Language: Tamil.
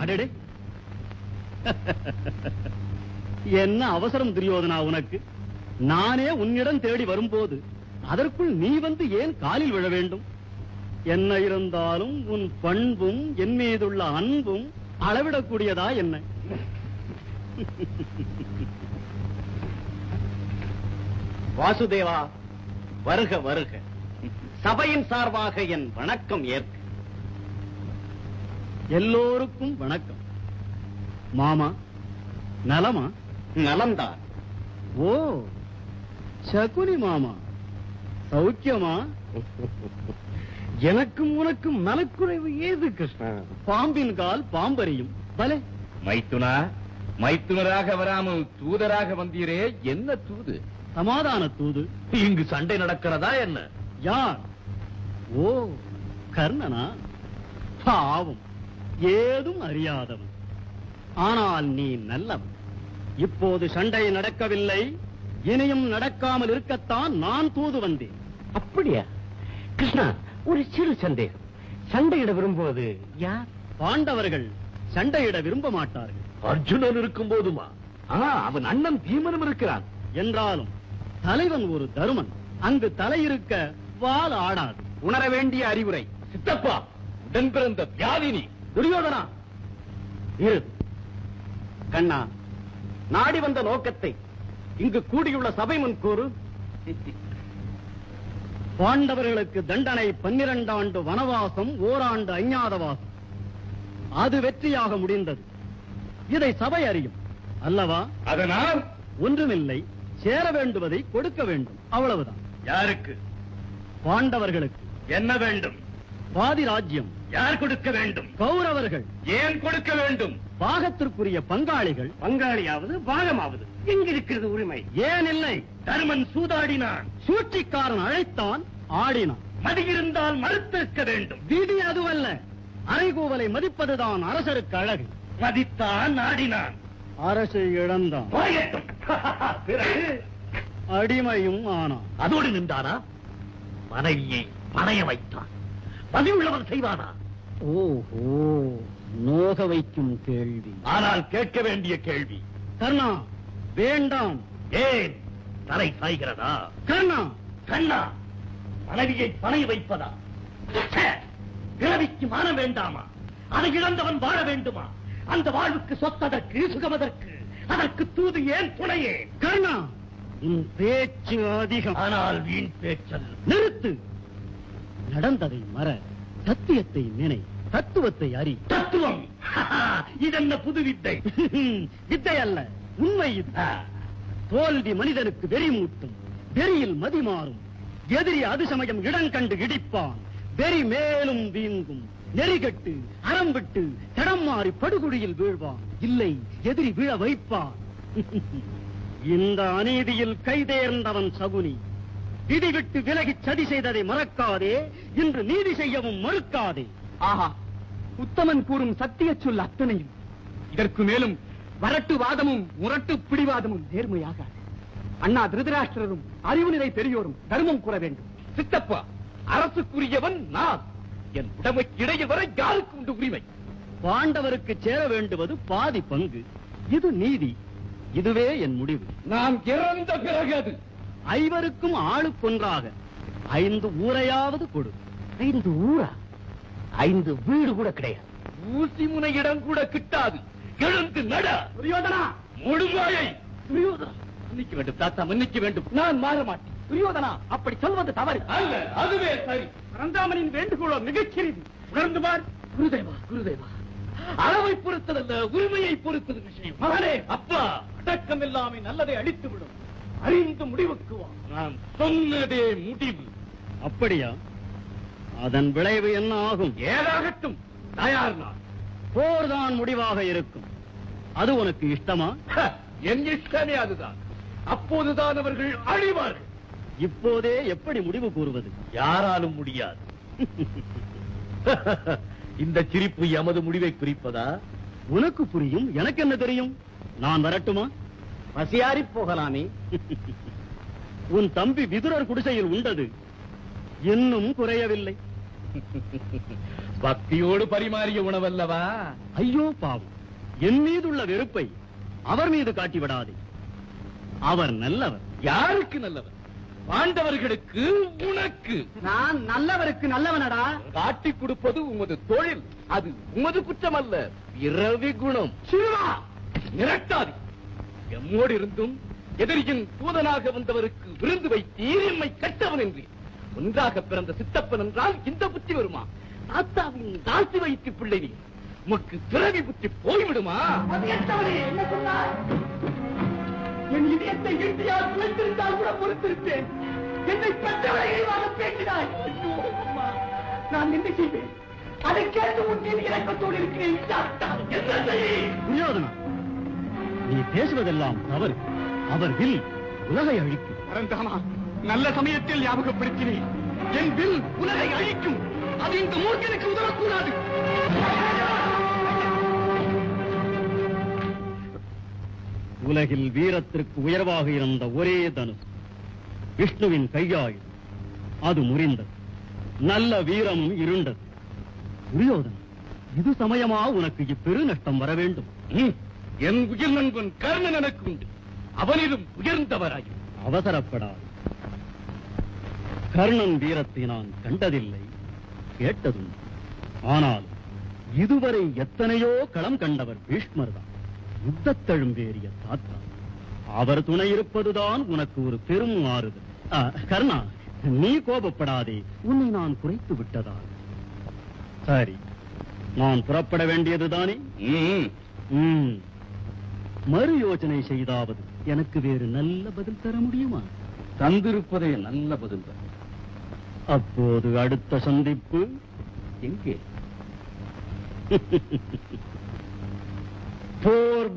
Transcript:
அடடே, என்ன அவசரம் துரியோதனா உனக்கு? நானே உன்னிடம் தேடி வரும்போது அதற்குள் நீ வந்து ஏன் காலில் விழ வேண்டும்? என்ன இருந்தாலும் உன் பண்பும் என் மீதுள்ள அன்பும் அளவிடக்கூடியதா என்ன? வாசுதேவா, வருக வருக. சபையின் சார்பாக என் வணக்கம் ஏற்க. எல்லோருக்கும் வணக்கம். மாமா நலமா? நலம்தான். ஓ, சகுனி மாமா சௌக்கியமா? எனக்கும் உனக்கும் நலக்குறைவு ஏது கிருஷ்ணா? பாம்பின் கால் பாம்பறியும். பலே மைத்துனா, மைத்துனராக வராமல் தூதராக வந்தீரே, என்ன தூது? சமாதான தூது. இங்கு சண்டை நடக்கிறதா என்ன? யார்? ஓ, கர்ணனா? பாவம், ஏதும் அறியாதவன். ஆனால் நீ நல்லவன். இப்போது சண்டை நடக்கவில்லை, இனியும் நடக்காமல் இருக்கத்தான் நான் தூது வந்தேன். அப்படியா கிருஷ்ணா? ஒரு சிறு சந்தேகம். சண்டையிட விரும்புவது யார்? பாண்டவர்கள் சண்டையிட விரும்ப மாட்டார்கள். அர்ஜுனன் இருக்கும் போதுமா? அவன் அண்ணன் பீமனும் இருக்கிறான். என்றாலும் தலைவன் ஒரு தருமன். அங்கு தலையிருக்க வால் ஆடாது. உணர வேண்டிய அறிவுரை. சித்தப்பா, உடன் பிறந்த வியாதினி. துரியோதனா, இரு. கண்ணா, நாடி வந்த நோக்கத்தை இங்கு கூடியுள்ள சபை முன் கூறு. பாண்டவர்களுக்கு தண்டனை 12 ஆண்டு வனவாசம், ஓராண்டு அஞ்ஞாதவாசம். அது வெற்றியாக முடிந்தது. இதை சபை அறியும் அல்லவா? அதனால் ஒன்றுமில்லை, சேர வேண்டுவதை கொடுக்க வேண்டும், அவ்வளவுதான். யாருக்கு? பாண்டவர்களுக்கு. என்ன வேண்டும்? பாதி ராஜ்யம். யார் கொடுக்க வேண்டும்? கௌரவர்கள். ஏன் கொடுக்க வேண்டும்? பாகத்திற்குரிய பங்காளிகள். பங்காளியாவது பாகமாவது எங்கிருக்கிறது உரிமை? ஏன் இல்லை? தருமன் சூதாடினான், சூழ்ச்சிக்காரன் அழைத்தான், ஆடினான். மதியிருந்தால் மறுத்திருக்க வேண்டும். விதி அதுவல்ல, அறைகூவலை மதிப்பதுதான் அரசருக்கு அழகு. மதித்தான், ஆடினான், அரசை இழந்தான், போயட்டும். பிறகு அடிமையும் ஆனான். அதோடு நின்றானா? மனைவியை பணைய வைத்தான். பதிவுள்ளவன் செய்வானா? ஓஹோ, நோக வைக்கும் கேள்வி. ஆனால் கேட்க வேண்டிய கேள்வி. கர்ணா, வேண்டாம். ஏன்? தலை சாய்கிறதா? கர்ணா, கண்ணா, மனைவியை பணைய வைப்பதா? ச்சே! பிறவிக்கு மானம் வேண்டாமா? அதை இழந்தவன் வாழ வேண்டுமா? அந்த வாழ்வுக்கு சொத்ததற்கு, சுகமதற்கு, அதற்கு தூது ஏன், துணையே? கர்ணா, உன் பேச்சு அதிகம். ஆனால் வீண் பேச்சல். நிறுத்து. நடந்ததை மற, சத்தியத்தை நினை, தத்துவத்தை அறி. தத்துவம் இதென்ன புது வித்தை? வித்தை அல்ல, உண்மை இது. தோல்வி மனிதனுக்கு வெறி மூட்டும், வெறியில் மதி மாறும். எதிரி அது சமயம் இடம் கண்டு இடிப்பான். வெறி மேலும் வீங்கும். நெறிகட்டு அறம் விட்டு தடம் மாறி படுகுழியில் வீழ்வான். இல்லை, எதிரி விழ வைப்பான். இந்த அநீதியில் கைதேர்ந்தவன் சகுனி. விதி விட்டு விலகி சதி செய்ததை மறக்காதே, இன்று நீதி செய்யவும் மறுக்காதே. ஆஹா, உத்தமன் கூறும் சத்திய சொல் அத்தனையும் இதற்கு மேலும் வரட்டு வாதமும் முரட்டு பிடிவாதமும் நேர்மையாக. அண்ணா திருதராஷ்டிரரும் அறிவுநிலை பெரியோரும் தர்மம் கூற வேண்டும். சித்தப்பா, அரசுக்குரியவன் நான். என் உடமைக்கு இடையில் வர யாருக்கு உண்டு உரிமை? பாண்டவருக்கு சேர வேண்டுவது பாதி பங்கு. இது நீதி. இதுவே என் முடிவு. நான் இறந்த பிறகு அது. ஐவருக்கும் ஆளுக்கொன்றாக 5 ஊரையாவது கொடு. 5 ஊரா? 5 வீடு கூட கிடையாது. ஊசி முனை இடம் கூட கிட்டாது. எழுந்து நட. துரியோதனா! முழுவாயை. துரியோதனா! மன்னிக்க வேண்டும் தாத்தா, மன்னிக்க வேண்டும். நான் மாற மாட்டேன். துரியோதனா, அப்படி சொல்வது தவறு. அல்ல, அதுவே சரி. பரந்தாமனின் வேண்டுகோளோ மிகச்சிறிது. உணர்ந்து பார். குருதேவா, குருதேவா, அளவை பொறுத்ததல்ல, உரிமையை பொறுத்தது விஷயம். மகனே, அப்பா, அடக்கம் எல்லாமே நல்லதை அழித்து விடும். அறிந்து முடிவுக்கு வா. நான் சொன்னதே முடிவு. அப்படியா? அதன் விளைவு என்ன ஆகும்? ஏதாகட்டும், தயார் நான். போர்தான் முடிவாக இருக்கும். அது உனக்கு இஷ்டமா? என் இஷ்டமே அதுதான். அப்போதுதான் அவர்கள் அழிவார்கள். இப்போதே எப்படி முடிவு கூறுவது? யாராலும் முடியாது. இந்த சிரிப்பு எமது முடிவை குறிப்பதா? உனக்கு புரியும், எனக்கு என்ன தெரியும். நான் வரட்டுமா? பசியாரி போகலாமே. உன் தம்பி விதுரர் குடிசையில் உண்டது இன்னும் குறையவில்லை. பக்தியோடு பரிமாறிய உணவல்லவா? ஐயோ பாவம், என் மீதுள்ள வெறுப்பை அவர் மீது காட்டிவிடாதே. அவர் நல்லவர். யாருக்கு நல்லவர்? பாண்டவர்களுக்கு, உனக்கு. நான் நல்லவருக்கு நல்லவனடா. காட்டி கொடுப்பது உமது தொழில். அது உமது குற்றம் அல்ல, பிறவி குணம். சிவா, மிரட்டாதி. எம்மோடு இருந்தும் எதிரியின் தூதனாக வந்தவருக்கு விருந்து வைத்தீர், எம்மை கட்டவன் என்று. ஒன்றாக பிறந்த சித்தப்பன் என்றால் இந்த புத்தி வருமா? தாத்தாவின் தாசி வைத்து பிள்ளை நீ. உமக்கு பிறவி புத்தி போய்விடுமா? என்ன சொன்னார்? என் இதயத்தை இறுதியால் குலைத்திருந்தால் கூட பொறுத்திருப்பேன். என்னை பெற்றவரை இழிவாக பேசினாய். நான் என்ன செய்வேன்? அதை கேட்டு உன் மீது இறக்கத்தோடு இருக்கிறேன். துரியோதனா, நீ பேசுவதெல்லாம் தவறு. அவர் வில் உலகை அழிக்கும். பரந்தாமா, நல்ல சமயத்தில் ஞாபகப்படுத்தினேன். என் வில் உலகை அழிக்கும். அது இந்த மூர்க்கனுக்கு உதவக்கூடாது. உலகில் வீரத்திற்கு உயர்வாக இருந்த ஒரே தனுஷ் விஷ்ணுவின் கையாயுதம். அது முறிந்தது. நல்ல வீரமும் இருண்டது. துரியோதனா, இது சமயமா உனக்கு இப்பெரு நஷ்டம் வர வேண்டும்? என் உயிர் நண்பன் கர்ணன் எனக்கு உண்டு. அவனிலும் உயர்ந்தவராயும். அவசரப்படாது. கர்ணன் வீரத்தை நான் கண்டதில்லை, கேட்டதும். ஆனால் இதுவரை எத்தனையோ களம் கண்டவர் பீஷ்மர் தான். யுத்தத்தழும்பேறிய தாத்தா. அவர் துணை இருப்பதுதான் உனக்கு ஒரு பெரும் ஆறுதல். கர்ணா, நீ கோபப்படாதே. உன்னை நான் குறைத்து விட்டதால். சரி, நான் புறப்பட வேண்டியதுதானே? மறு யோசனை செய்தாவது எனக்கு வேறு நல்ல பதில் தர முடியுமா? தந்திருப்பதே நல்ல பதில். அப்போது அடுத்த சந்திப்பு எங்கே? போர்